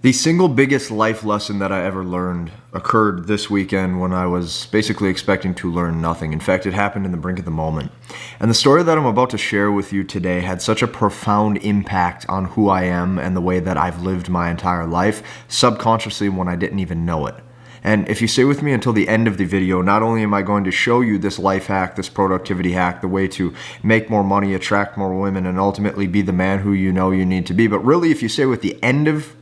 The single biggest life lesson that I ever learned occurred this weekend when I was basically expecting to learn nothing. In fact, it happened in the brink of the moment. And the story that I'm about to share with you today had such a profound impact on who I am and the way that I've lived my entire life, subconsciously when I didn't even know it. And if you stay with me until the end of the video, not only am I going to show you this life hack, this productivity hack, the way to make more money, attract more women, and ultimately be the man who you know you need to be, but really if you stay with the end of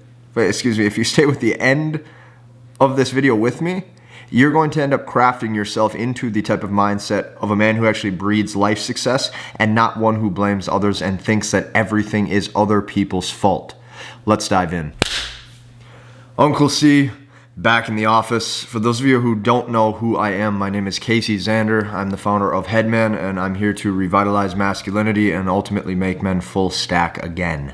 this video with me, you're going to end up crafting yourself into the type of mindset of a man who actually breeds life success and not one who blames others and thinks that everything is other people's fault. Let's dive in. Uncle C, back in the office. For those of you who don't know who I am, my name is Casey Zander. I'm the founder of Headman, and I'm here to revitalize masculinity and ultimately make men full stack again.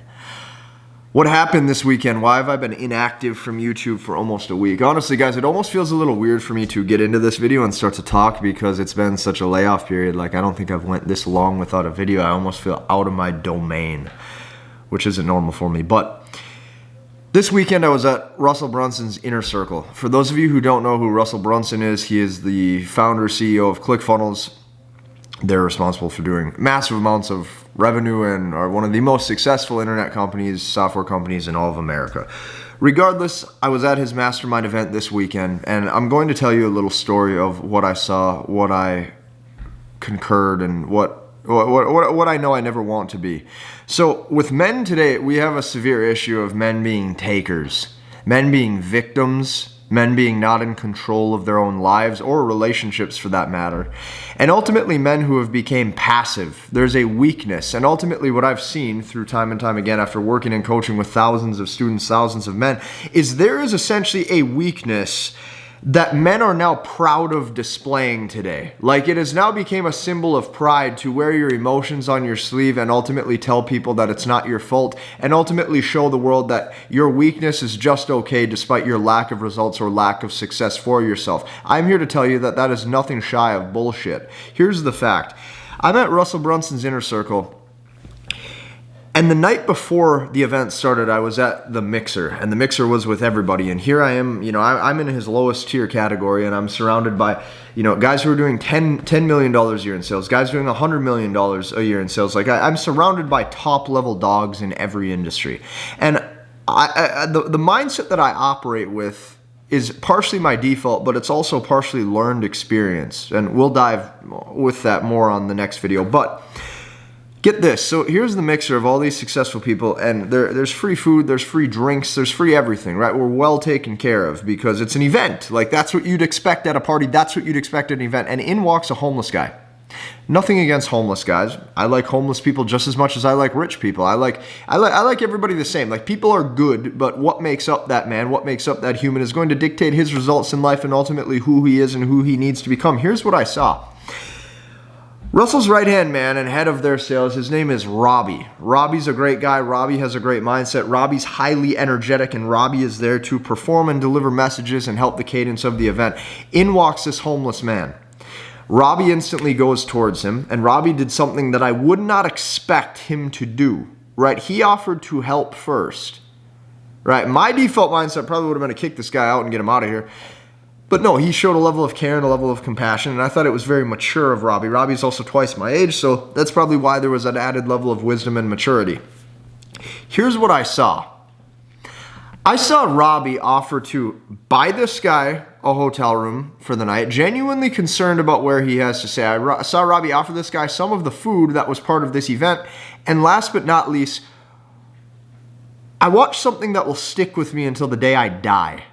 What happened this weekend? Why have I been inactive from YouTube for almost a week? Honestly, guys, it almost feels a little weird for me to get into this video and start to talk because it's been such a layoff period. Like, I don't think I've went this long without a video. I almost feel out of my domain, which isn't normal for me. But this weekend, I was at Russell Brunson's Inner Circle. For those of you who don't know who Russell Brunson is, he is the founder, CEO of ClickFunnels. They're responsible for doing massive amounts of revenue and are one of the most successful internet companies, software companies in all of America. Regardless, I was at his mastermind event this weekend, and I'm going to tell you a little story of what I saw, what I concurred, and what I know I never want to be. So with men today, we have a severe issue of men being takers, men being victims, men being not in control of their own lives or relationships for that matter. And ultimately men who have become passive. There's a weakness. And ultimately what I've seen through time and time again after working and coaching with thousands of students, thousands of men, is there is essentially a weakness that men are now proud of displaying today. Like, it has now become a symbol of pride to wear your emotions on your sleeve and ultimately tell people that it's not your fault and ultimately show the world that your weakness is just okay despite your lack of results or lack of success for yourself. I'm here to tell you that that is nothing shy of bullshit. Here's the fact. I'm at Russell Brunson's Inner Circle, and the night before the event started, I was at the Mixer, and the Mixer was with everybody. And here I am, I'm in his lowest tier category, and I'm surrounded by, guys who are doing $10 million a year in sales, guys doing $100 million a year in sales. Like, I'm surrounded by top level dogs in every industry. And the mindset that I operate with is partially my default, but it's also partially learned experience. And we'll dive with that more on the next video. But get this, so here's the Mixer of all these successful people, and there's free food, there's free drinks, there's free everything, right? We're well taken care of because it's an event. Like, that's what you'd expect at a party, that's what you'd expect at an event. And in walks a homeless guy. Nothing against homeless guys. I like homeless people just as much as I like rich people. I like everybody the same. Like, people are good, but what makes up that man, what makes up that human is going to dictate his results in life and ultimately who he is and who he needs to become. Here's what I saw. Russell's right-hand man and head of their sales, his name is Robbie. Robbie's a great guy. Robbie has a great mindset. Robbie's highly energetic, and Robbie is there to perform and deliver messages and help the cadence of the event. In walks this homeless man. Robbie instantly goes towards him, and Robbie did something that I would not expect him to do, right? He offered to help first, right? My default mindset probably would have been to kick this guy out and get him out of here. But no, he showed a level of care and a level of compassion, and I thought it was very mature of Robbie. Robbie's also twice my age, so that's probably why there was an added level of wisdom and maturity. Here's what I saw. I saw Robbie offer to buy this guy a hotel room for the night, genuinely concerned about where he has to stay. I saw Robbie offer this guy some of the food that was part of this event, and last but not least, I watched something that will stick with me until the day I die.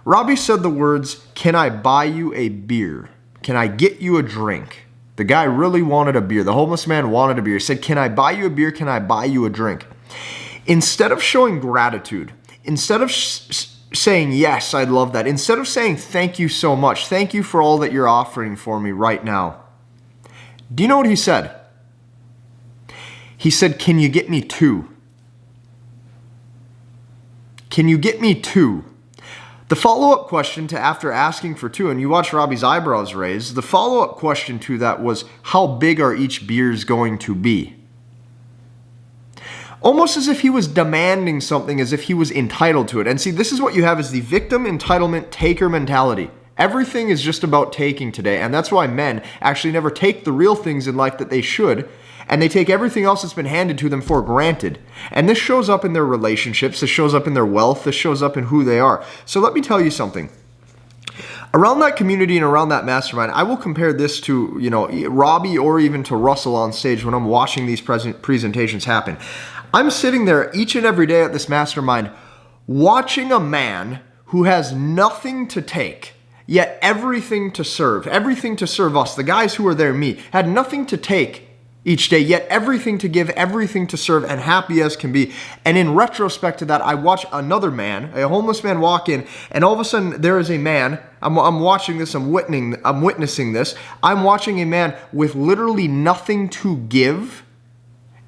Robbie said the words, "Can I buy you a beer? Can I get you a drink?" The guy really wanted a beer. The homeless man wanted a beer. He said, "Can I buy you a beer? Can I buy you a drink?" Instead of showing gratitude, instead of saying, "Yes, I'd love that," instead of saying, "Thank you so much. Thank you for all that you're offering for me right now," do you know what he said? He said, "Can you get me two? Can you get me two?" The follow-up question to after asking for two, and you watch Robbie's eyebrows raise, the follow-up question to that was, how big are each beers going to be? almost as if he was demanding something, as if he was entitled to it. And see, this is what you have is the victim entitlement taker mentality. Everything is just about taking today, and that's why men actually never take the real things in life that they should, and they take everything else that's been handed to them for granted. And this shows up in their relationships, this shows up in their wealth, this shows up in who they are. So let me tell you something. Around that community and around that mastermind, I will compare this to, Robbie or even to Russell on stage when I'm watching these presentations happen. I'm sitting there each and every day at this mastermind watching a man who has nothing to take, yet everything to serve us, the guys who are there, me, had nothing to take each day, yet everything to give, everything to serve, and happy as can be. And in retrospect to that, I watch another man, a homeless man, walk in, and all of a sudden there is a man, I'm watching this, I'm witnessing this, I'm watching a man with literally nothing to give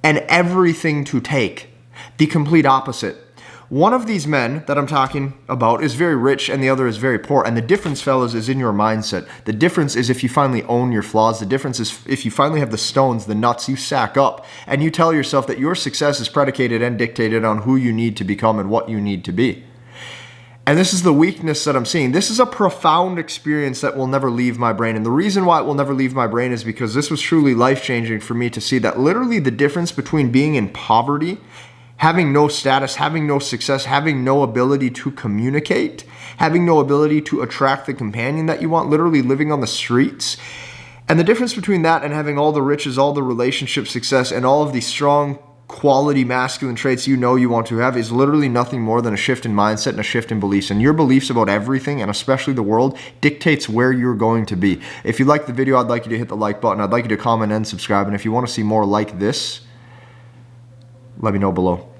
and everything to take. The complete opposite. One of these men that I'm talking about is very rich and the other is very poor. And the difference, fellas, is in your mindset. The difference is if you finally own your flaws. The difference is if you finally have the stones, the nuts, you sack up and you tell yourself that your success is predicated and dictated on who you need to become and what you need to be. And this is the weakness that I'm seeing. This is a profound experience that will never leave my brain. And the reason why it will never leave my brain is because this was truly life-changing for me to see that literally the difference between being in poverty, having no status, having no success, having no ability to communicate, having no ability to attract the companion that you want, literally living on the streets. And the difference between that and having all the riches, all the relationship success, and all of the strong quality masculine traits you want to have is literally nothing more than a shift in mindset and a shift in beliefs. And your beliefs about everything, and especially the world, dictates where you're going to be. If you like the video, I'd like you to hit the like button. I'd like you to comment and subscribe. And if you want to see more like this, let me know below.